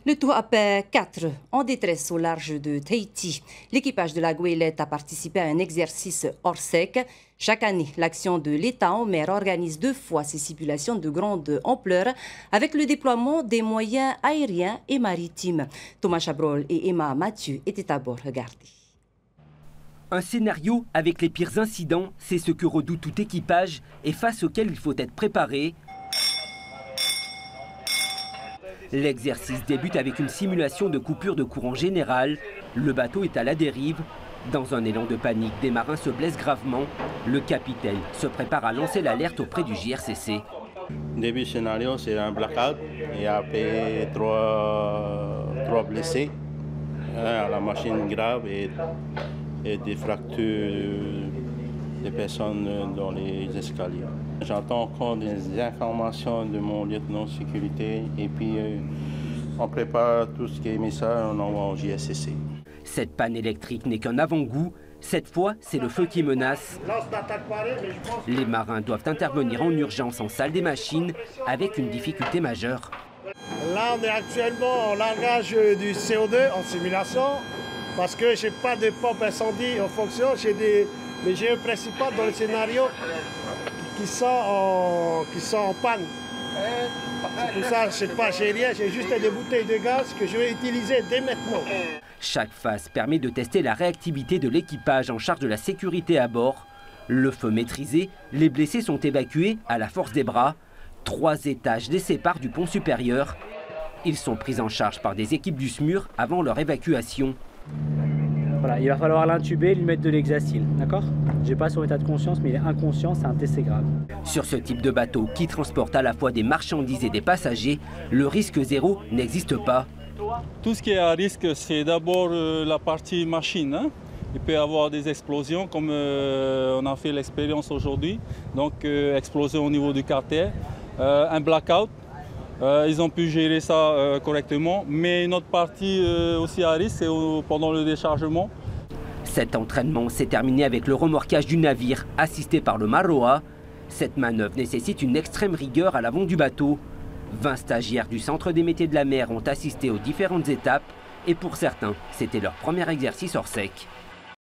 Le Touapé 4 en détresse au large de Tahiti. L'équipage de la goélette a participé à un exercice hors sec. Chaque année, l'action de l'État en mer organise 2 fois ces simulations de grande ampleur avec le déploiement des moyens aériens et maritimes. Thomas Chabrol et Emma Mathieu étaient à bord. Regardez. Un scénario avec les pires incidents, c'est ce que redoute tout équipage et face auquel il faut être préparé. L'exercice débute avec une simulation de coupure de courant générale. Le bateau est à la dérive. Dans un élan de panique, des marins se blessent gravement. Le capitaine se prépare à lancer l'alerte auprès du JRCC. Début scénario, c'est un blackout. Il y a trois blessés, à la machine grave et des fractures des personnes dans les escaliers. J'entends encore des informations de mon lieutenant de sécurité et puis on prépare tout ce qui est message, on envoie au JSCC. Cette panne électrique n'est qu'un avant-goût. Cette fois, c'est le feu qui menace. Les marins doivent intervenir en urgence en salle des machines avec une difficulté majeure. Là, on est actuellement en largage du CO2 en simulation parce que je n'ai pas de pompe incendie en fonction. Mais j'ai un principal dans le scénario qui sont en panne. C'est pour ça, je sais pas, j'ai rien, j'ai juste des bouteilles de gaz que je vais utiliser dès maintenant. Chaque phase permet de tester la réactivité de l'équipage en charge de la sécurité à bord. Le feu maîtrisé, les blessés sont évacués à la force des bras. 3 étages les séparent du pont supérieur. Ils sont pris en charge par des équipes du SMUR avant leur évacuation. Voilà, il va falloir l'intuber et lui mettre de l'hexacil, d'accord? Je n'ai pas son état de conscience, mais il est inconscient, c'est un TC grave. Sur ce type de bateau qui transporte à la fois des marchandises et des passagers, le risque zéro n'existe pas. Tout ce qui est à risque, c'est d'abord la partie machine. Hein. Il peut y avoir des explosions, comme on a fait l'expérience aujourd'hui. Donc, explosion au niveau du carter, un blackout. Ils ont pu gérer ça correctement, mais une autre partie aussi à risque, c'est pendant le déchargement. Cet entraînement s'est terminé avec le remorquage du navire, assisté par le Maroa. Cette manœuvre nécessite une extrême rigueur à l'avant du bateau. 20 stagiaires du Centre des métiers de la mer ont assisté aux différentes étapes et pour certains, c'était leur premier exercice hors sec.